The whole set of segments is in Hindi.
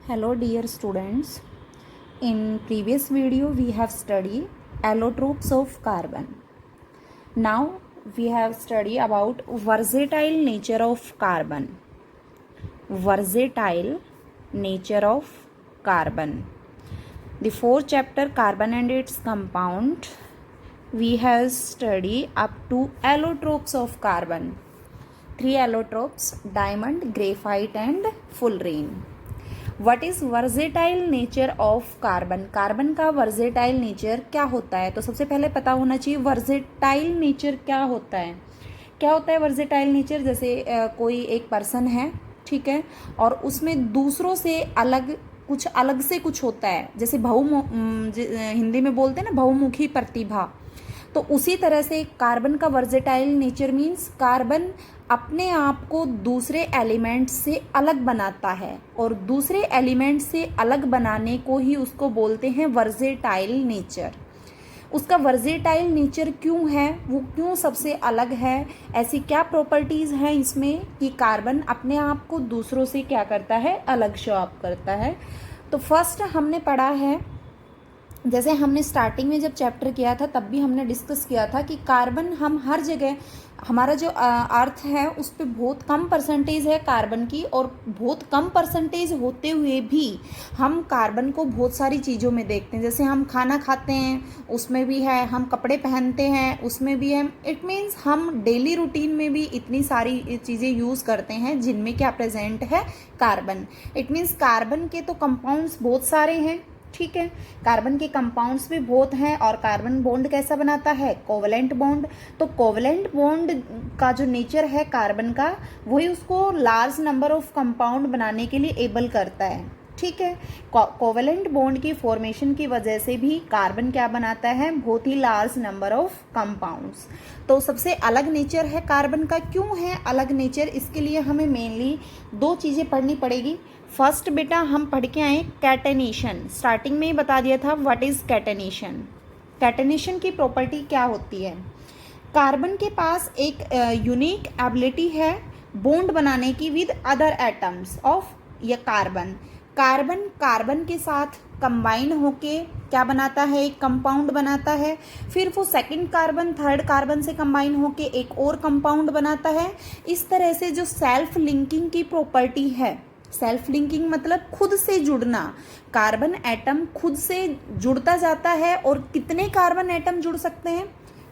Hello dear students, in previous video we have studied allotropes of carbon. Now we have studied about versatile nature of carbon. Versatile nature of carbon. The fourth chapter carbon and its compound we have studied up to allotropes of carbon. 3 allotropes diamond, graphite and fullerene. What is versatile nature of carbon. Carbon का वर्सेटाइल नेचर क्या होता है, तो सबसे पहले पता होना चाहिए वर्सेटाइल नेचर क्या होता है। क्या होता है वर्सेटाइल नेचर? जैसे कोई एक पर्सन है, ठीक है, और उसमें दूसरों से अलग से कुछ होता है, जैसे हिंदी में बोलते हैं ना बहुमुखी प्रतिभा, तो उसी तरह से कार्बन का वर्सेटाइल नेचर मीन्स कार्बन अपने आप को दूसरे एलिमेंट से अलग बनाता है और दूसरे एलिमेंट से अलग बनाने को ही उसको बोलते हैं वर्सेटाइल नेचर। उसका वर्सेटाइल नेचर क्यों है, वो क्यों सबसे अलग है, ऐसी क्या प्रॉपर्टीज़ हैं इसमें कि कार्बन अपने आप को दूसरों से क्या करता है, अलग शो अप करता है। तो फर्स्ट हमने पढ़ा है, जैसे हमने स्टार्टिंग में जब चैप्टर किया था तब भी हमने डिस्कस किया था कि कार्बन हम हर जगह, हमारा जो अर्थ है उस पर बहुत कम परसेंटेज है कार्बन की, और बहुत कम परसेंटेज होते हुए भी हम कार्बन को बहुत सारी चीज़ों में देखते हैं। जैसे हम खाना खाते हैं उसमें भी है, हम कपड़े पहनते हैं उसमें भी है। इट मीन्स हम डेली रूटीन में भी इतनी सारी चीज़ें यूज़ करते हैं जिनमें क्या प्रेजेंट है, कार्बन। इट मीन्स कार्बन के तो कंपाउंड्स बहुत सारे हैं, ठीक है, कार्बन के कंपाउंड्स भी बहुत हैं। और कार्बन बॉन्ड कैसा बनाता है, कोवलेंट बॉन्ड। तो कोवलेंट बॉन्ड का जो नेचर है कार्बन का, वही उसको लार्ज नंबर ऑफ कंपाउंड बनाने के लिए एबल करता है, ठीक है। कोवलेंट बॉन्ड की फॉर्मेशन की वजह से भी कार्बन क्या बनाता है, बहुत ही लार्ज नंबर ऑफ कंपाउंड्स। तो सबसे अलग नेचर है कार्बन का। क्यों है अलग नेचर, इसके लिए हमें मेनली 2 चीज़ें पढ़नी पड़ेगी। फर्स्ट बेटा हम पढ़ के आए कैटेनेशन। स्टार्टिंग में ही बता दिया था व्हाट इज कैटेनेशन। कैटेनेशन की प्रॉपर्टी क्या होती है, कार्बन के पास एक यूनिक एबिलिटी है बॉन्ड बनाने की विद अदर एटम्स ऑफ या कार्बन के साथ कंबाइन होके क्या बनाता है, एक कंपाउंड बनाता है। फिर वो सेकंड कार्बन थर्ड कार्बन से कंबाइन होके एक और कंपाउंड बनाता है। इस तरह से जो सेल्फ लिंकिंग की प्रॉपर्टी है, सेल्फ लिंकिंग मतलब खुद से जुड़ना, कार्बन एटम खुद से जुड़ता जाता है। और कितने कार्बन एटम जुड़ सकते हैं,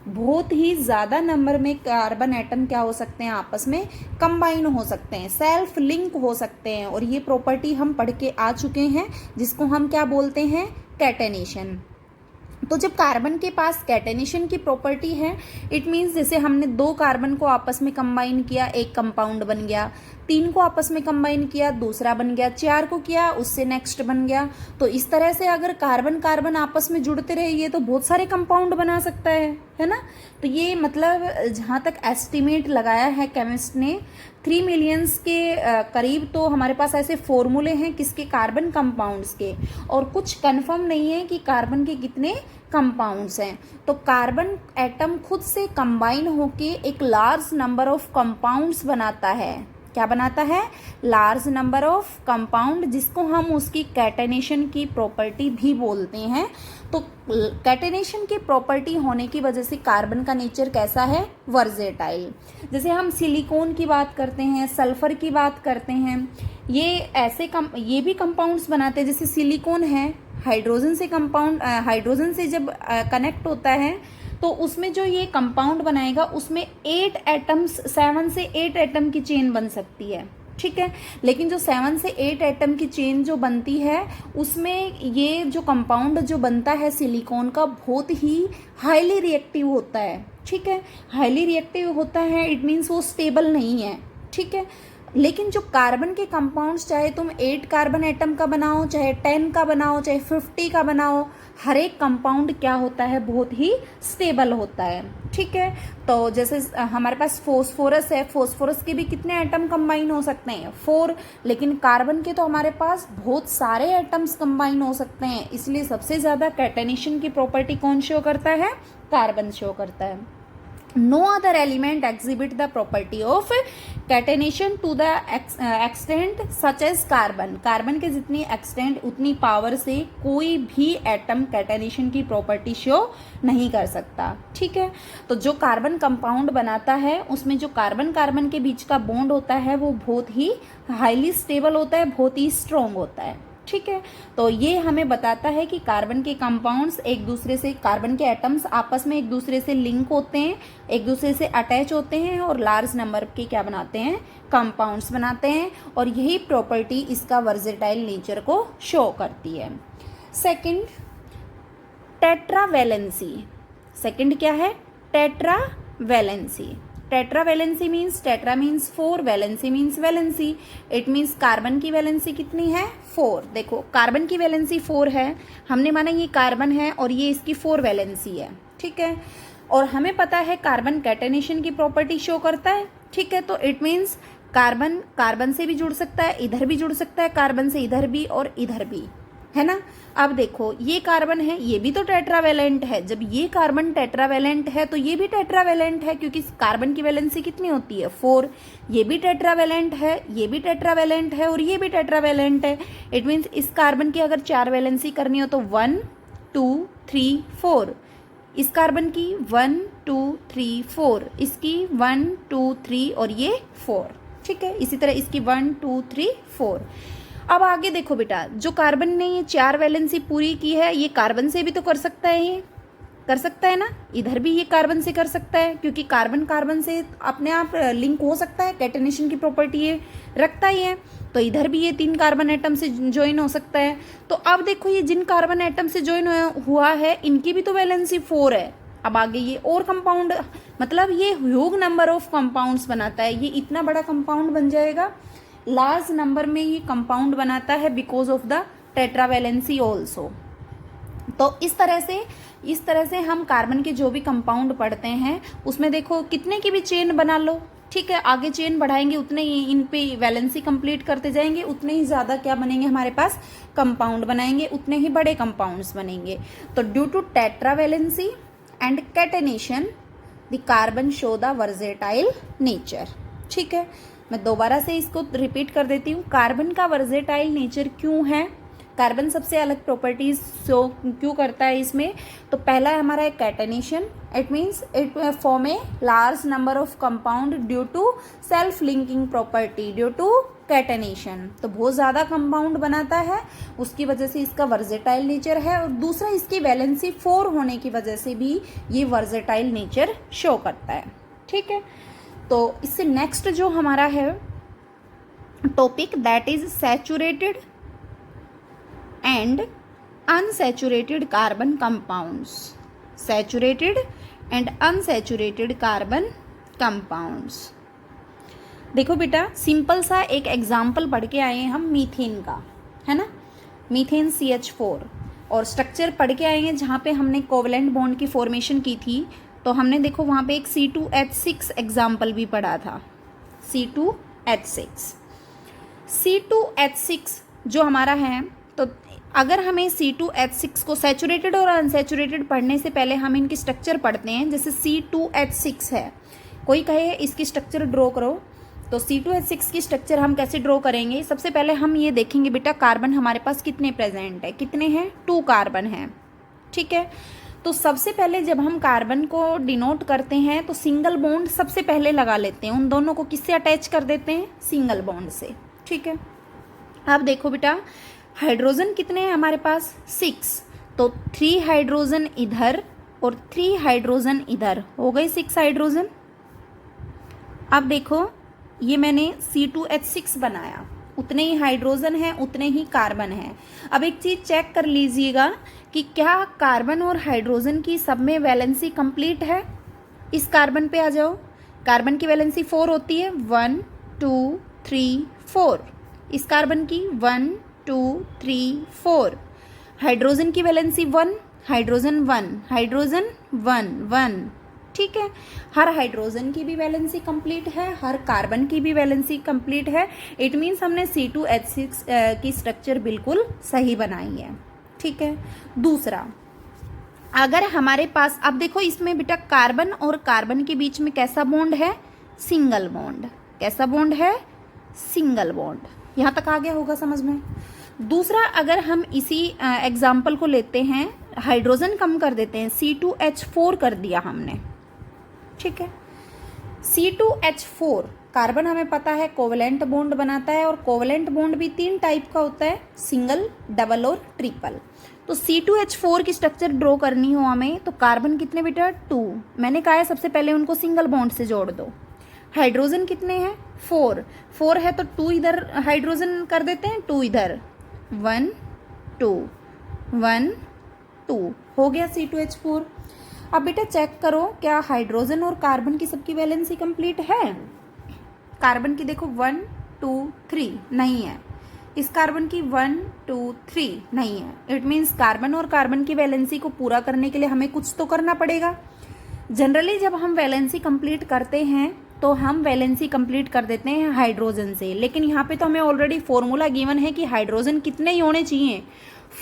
बहुत ही ज़्यादा नंबर में कार्बन एटम क्या हो सकते हैं, आपस में कंबाइन हो सकते हैं, सेल्फ लिंक हो सकते हैं। और ये प्रॉपर्टी हम पढ़ के आ चुके हैं, जिसको हम क्या बोलते हैं, कैटेनेशन। तो जब कार्बन के पास कैटेनेशन की प्रॉपर्टी है, इट मीन्स जैसे हमने 2 कार्बन को आपस में कंबाइन किया, एक कंपाउंड बन गया। 3 को आपस में कंबाइन किया, दूसरा बन गया। 4 को किया, उससे नेक्स्ट बन गया। तो इस तरह से अगर कार्बन कार्बन आपस में जुड़ते रहे, ये तो बहुत सारे कंपाउंड बना सकता है ना। तो ये मतलब जहाँ तक एस्टिमेट लगाया है केमिस्ट ने, 3 मिलियंस के करीब तो हमारे पास ऐसे फॉर्मूले हैं किसके, कार्बन कंपाउंड्स के, और कुछ कंफर्म नहीं है कि कार्बन के कितने कंपाउंड्स हैं। तो कार्बन एटम खुद से कंबाइन होके एक लार्ज नंबर ऑफ कंपाउंड्स बनाता है। क्या बनाता है, लार्ज नंबर ऑफ कंपाउंड, जिसको हम उसकी कैटेनेशन की प्रॉपर्टी भी बोलते हैं। तो कैटेनेशन की प्रॉपर्टी होने की वजह से कार्बन का नेचर कैसा है, वर्सेटाइल। जैसे हम सिलिकॉन की बात करते हैं, सल्फर की बात करते हैं, ये भी कंपाउंड्स बनाते हैं। जैसे सिलिकॉन है, हाइड्रोजन से जब कनेक्ट होता है तो उसमें जो ये कंपाउंड बनाएगा उसमें 7 से 8 एटम की चेन बन सकती है, ठीक है। लेकिन जो 7 से 8 एटम की चेन जो बनती है, उसमें ये जो कंपाउंड जो बनता है सिलिकॉन का, बहुत ही हाईली रिएक्टिव होता है, ठीक है। हाईली रिएक्टिव होता है, इट मीन्स वो स्टेबल नहीं है, ठीक है। लेकिन जो कार्बन के कंपाउंड्स, चाहे तुम 8 कार्बन एटम का बनाओ, चाहे 10 का बनाओ, चाहे 50 का बनाओ, हर एक कंपाउंड क्या होता है, बहुत ही स्टेबल होता है, ठीक है। तो जैसे हमारे पास फॉस्फोरस है, फॉस्फोरस के भी कितने एटम कंबाइन हो सकते हैं, 4। लेकिन कार्बन के तो हमारे पास बहुत सारे एटम्स कंबाइन हो सकते हैं। इसलिए सबसे ज़्यादा कैटेनेशन की प्रॉपर्टी कौन शो करता है, कार्बन शो करता है। No other element exhibit the property of catenation to the extent such as carbon. Carbon के जितनी एक्सटेंट उतनी पावर से कोई भी एटम कैटेनेशन की प्रॉपर्टी शो नहीं कर सकता। ठीक है, तो जो कार्बन कंपाउंड बनाता है उसमें जो कार्बन कार्बन के बीच का बॉन्ड होता है वो बहुत ही हाईली स्टेबल होता है, बहुत ही स्ट्रॉन्ग होता है। ठीक है, तो ये हमें बताता है कि कार्बन के कंपाउंड्स एक दूसरे से, कार्बन के एटम्स आपस में एक दूसरे से लिंक होते हैं, एक दूसरे से अटैच होते हैं और लार्ज नंबर के क्या बनाते हैं, कंपाउंड्स बनाते हैं, और यही प्रॉपर्टी इसका वर्सेटाइल नेचर को शो करती है। Second, tetravalency. सेकंड क्या है, tetravalency. Tetravalency means, tetra means 4, valency means valency. It means carbon की वैलेंसी कितनी है, 4। देखो कार्बन की वैलेंसी 4 है, हमने माना ये कार्बन है और ये इसकी 4 वैलेंसी है। ठीक है, और हमें पता है कार्बन कैटेनेशन की प्रॉपर्टी शो करता है। ठीक है, तो इट मीन्स कार्बन कार्बन से भी जुड़ सकता है, इधर भी जुड़ सकता है, कार्बन से इधर भी और इधर भी, है ना। अब देखो ये कार्बन है, ये भी तो टेट्रावैलेंट है। जब ये कार्बन टेट्रावैलेंट है तो ये भी टेट्रावैलेंट है, क्योंकि कार्बन की वैलेंसी कितनी होती है, 4। ये भी टेट्रावैलेंट है, ये भी टेट्रावैलेंट है और ये भी टेट्रावैलेंट है। इट मीन्स इस कार्बन की अगर 4 वैलेंसी करनी हो तो 1 2 3 4, इस कार्बन की 1 2 3 4, इसकी 1 2 3 और ये 4। ठीक है, इसी तरह इसकी 1 2 3 4। अब आगे देखो बेटा, जो कार्बन ने ये 4 वैलेंसी पूरी की है, ये कार्बन से भी तो कर सकता है, ये कर सकता है ना, इधर भी ये कार्बन से कर सकता है, क्योंकि कार्बन कार्बन से अपने आप लिंक हो सकता है, कैटेनेशन की प्रॉपर्टी ये रखता ही है। तो इधर भी ये 3 कार्बन एटम से ज्वाइन हो सकता है। तो अब देखो ये जिन कार्बन एटम से ज्वाइन हुआ है इनकी भी तो वैलेंसी 4 है। अब आगे ये और कंपाउंड, मतलब ये ह्यूज नंबर ऑफ कंपाउंड्स बनाता है, ये इतना बड़ा कंपाउंड बन जाएगा, लार्ज नंबर में ये कंपाउंड बनाता है because of the tetravalency also. तो इस तरह से हम कार्बन के जो भी कंपाउंड पढ़ते हैं उसमें देखो कितने की भी चेन बना लो। ठीक है, आगे चेन बढ़ाएंगे उतने ही इन पे वैलेंसी कंप्लीट करते जाएंगे, उतने ही ज़्यादा क्या बनेंगे हमारे पास, कंपाउंड बनाएंगे, उतने ही बड़े कंपाउंड्स बनेंगे। तो due to tetravalency and catenation the carbon show the versatile nature. ठीक है, मैं दोबारा से इसको रिपीट कर देती हूँ। कार्बन का वर्सेटाइल नेचर क्यों है, कार्बन सबसे अलग प्रॉपर्टीज शो क्यों करता है इसमें, तो पहला है हमारा catenation. It means it form a large number of compound due to self linking property due to catenation. तो बहुत ज़्यादा कंपाउंड बनाता है, उसकी वजह से इसका वर्सेटाइल नेचर है। और दूसरा इसकी वैलेंसी 4 होने की वजह से भी ये वर्सेटाइल नेचर शो करता है। ठीक है, तो इससे नेक्स्ट जो हमारा है topic that is saturated and unsaturated carbon compounds. Saturated and unsaturated carbon compounds. देखो बेटा, सिंपल सा एक एग्जाम्पल पढ़ के आए हैं हम मीथेन का, है ना, मीथेन CH4, और स्ट्रक्चर पढ़ के आए हैं जहाँ पे हमने कोवलेंट बॉन्ड की फॉर्मेशन की थी। तो हमने देखो वहाँ पे एक C2H6 एग्जाम्पल भी पढ़ा था, C2H6। C2H6 जो हमारा है, तो अगर हमें C2H6 को सैचुरेटेड और अनसैचुरेटेड पढ़ने से पहले हम इनकी स्ट्रक्चर पढ़ते हैं। जैसे C2H6 है, कोई कहे इसकी स्ट्रक्चर ड्रॉ करो, तो C2H6 की स्ट्रक्चर हम कैसे ड्रॉ करेंगे। सबसे पहले हम ये देखेंगे बेटा कार्बन हमारे पास कितने प्रेजेंट है, कितने हैं, 2 कार्बन हैं। ठीक है, तो सबसे पहले जब हम कार्बन को डिनोट करते हैं तो सिंगल बॉन्ड सबसे पहले लगा लेते हैं, उन दोनों को किससे अटैच कर देते हैं, सिंगल बॉन्ड से। ठीक है, अब देखो बेटा हाइड्रोजन कितने हैं हमारे पास, 6, तो 3 हाइड्रोजन इधर और 3 हाइड्रोजन इधर, हो गए 6 हाइड्रोजन। अब देखो ये मैंने C2H6 बनाया, उतने ही हाइड्रोजन है, उतने ही कार्बन है। अब एक चीज़ चेक कर लीजिएगा कि क्या कार्बन और हाइड्रोजन की सब में वैलेंसी कंप्लीट है। इस कार्बन पे आ जाओ, कार्बन की वैलेंसी 4 होती है, 1 2 3 4। इस कार्बन की 1 2 3 4। हाइड्रोजन की वैलेंसी 1, हाइड्रोजन 1, हाइड्रोजन 1 1। ठीक है, हर हाइड्रोजन की भी वैलेंसी कंप्लीट है, हर कार्बन की भी वैलेंसी कंप्लीट है। इट मीन्स हमने C2H6 की स्ट्रक्चर बिल्कुल सही बनाई है। ठीक है, दूसरा अगर हमारे पास, अब देखो इसमें बेटा कार्बन और कार्बन के बीच में कैसा बॉन्ड है, सिंगल बॉन्ड। कैसा बॉन्ड है, सिंगल बॉन्ड। यहाँ तक आ गया होगा समझ में। दूसरा, अगर हम इसी एग्जाम्पल को लेते हैं, हाइड्रोजन कम कर देते हैं, C2H4 कर दिया हमने, ठीक है। C2H4 कार्बन हमें पता है कोवेलेंट बॉन्ड बनाता है, और कोवेलेंट बॉन्ड भी 3 टाइप का होता है, सिंगल, डबल और ट्रिपल। तो C2H4 की स्ट्रक्चर ड्रॉ करनी हो हमें, तो कार्बन कितने बेटा, 2। मैंने कहा है सबसे पहले उनको सिंगल बॉन्ड से जोड़ दो। हाइड्रोजन कितने हैं, 4 है, तो 2 इधर हाइड्रोजन कर देते हैं, 2 इधर, 1 2 1 2 हो गया C2H4। अब बेटा चेक करो क्या हाइड्रोजन और कार्बन की सबकी वैलेंसी कंप्लीट है। कार्बन की देखो 1 2 3 नहीं है, इस कार्बन की 1 2 3 नहीं है। इट मीन्स कार्बन और कार्बन की वैलेंसी को पूरा करने के लिए हमें कुछ तो करना पड़ेगा। जनरली जब हम वैलेंसी कंप्लीट करते हैं तो हम वैलेंसी कंप्लीट कर देते हैं हाइड्रोजन से, लेकिन यहाँ पे तो हमें ऑलरेडी फॉर्मूला गिवन है कि हाइड्रोजन कितने ही होने चाहिए,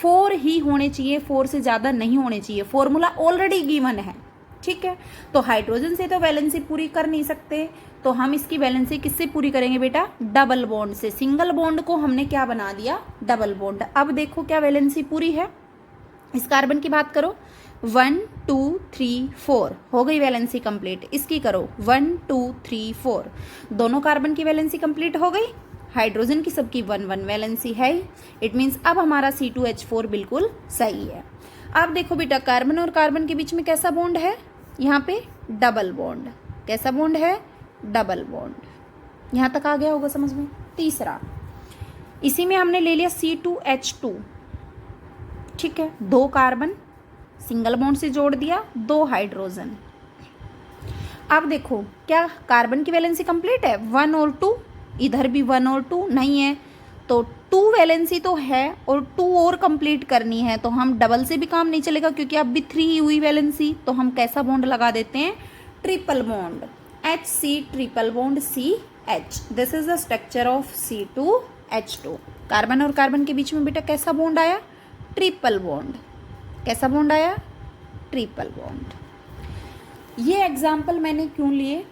4 ही होने चाहिए, 4 से ज़्यादा नहीं होने चाहिए। फॉर्मूला ऑलरेडी गिवन है, ठीक है। तो हाइड्रोजन से तो वैलेंसी पूरी कर नहीं सकते, तो हम इसकी वैलेंसी किससे पूरी करेंगे बेटा, डबल बॉन्ड से। सिंगल बॉन्ड को हमने क्या बना दिया, डबल बॉन्ड। अब देखो क्या वैलेंसी पूरी है। इस कार्बन की बात करो, 1 2 3 4 हो गई वैलेंसी कंप्लीट। इसकी करो 1 2 3 4, दोनों कार्बन की वैलेंसी कंप्लीट हो गई। हाइड्रोजन की सबकी 1 1 वैलेंसी है। इट मीन्स अब हमारा C2H4 बिल्कुल सही है। अब देखो बेटा कार्बन और कार्बन के बीच में कैसा बॉन्ड है, यहाँ पे डबल बॉन्ड। कैसा बॉन्ड है, डबल बॉन्ड। यहाँ तक आ गया होगा समझ में। तीसरा, इसी में हमने ले लिया C2H2, ठीक है, 2 कार्बन सिंगल बॉन्ड से जोड़ दिया, 2 हाइड्रोजन। अब देखो क्या कार्बन की वैलेंसी कंप्लीट है, 1 और 2, इधर भी 1 और 2 नहीं है, तो 2 वैलेंसी तो है और 2 और कंप्लीट करनी है, तो हम डबल से भी काम नहीं चलेगा क्योंकि अब भी 3 ही हुई वैलेंसी। तो हम कैसा बॉन्ड लगा देते हैं, triple bond, HC triple bond CH। This is the structure of C2H2। Carbon और कार्बन के बीच में बेटा कैसा बॉन्ड आया, ट्रिपल बॉन्ड। कैसा बॉन्ड आया, ट्रिपल बॉन्ड। ये एग्जाम्पल मैंने क्यों लिए,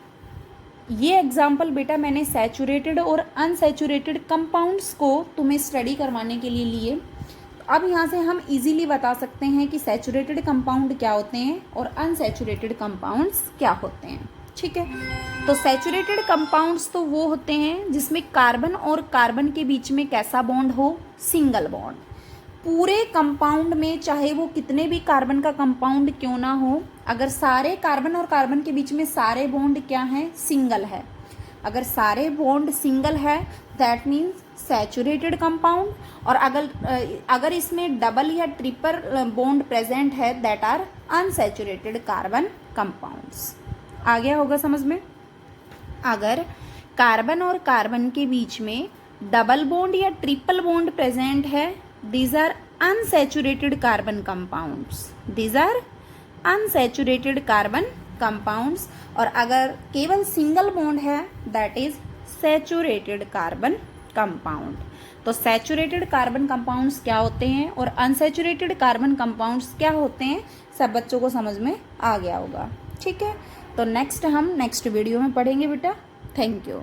ये एग्जाम्पल बेटा मैंने सैचुरेटेड और अनसैचुरेटेड कंपाउंड्स को तुम्हें स्टडी करवाने के लिए लिए। अब यहाँ से हम इजीली बता सकते हैं कि सैचुरेटेड कंपाउंड क्या होते हैं और अनसैचुरेटेड कंपाउंड्स क्या होते हैं, ठीक है। तो सैचुरेटेड कंपाउंड्स तो वो होते हैं जिसमें कार्बन और कार्बन के बीच में कैसा बॉन्ड हो, सिंगल बॉन्ड। पूरे कंपाउंड में चाहे वो कितने भी कार्बन का कंपाउंड क्यों ना हो, अगर सारे कार्बन और कार्बन के बीच में सारे बॉन्ड क्या हैं, सिंगल है। अगर सारे बॉन्ड सिंगल है दैट मीन्स सैचुरेटेड कंपाउंड, और अगर इसमें डबल या ट्रिपल बॉन्ड प्रेजेंट है that are unsaturated carbon compounds. आ गया होगा समझ में। अगर कार्बन और कार्बन के बीच में डबल बॉन्ड या ट्रिपल बॉन्ड प्रेजेंट है, these are unsaturated carbon compounds, these are unsaturated carbon compounds। और अगर केवल सिंगल बॉन्ड है that is saturated carbon compound. तो सैचुरेटेड कार्बन कंपाउंड्स क्या होते हैं और अनसैचुरेटेड कार्बन कंपाउंड्स क्या होते हैं, सब बच्चों को समझ में आ गया होगा, ठीक है। तो नेक्स्ट हम नेक्स्ट वीडियो में पढ़ेंगे बेटा। Thank you.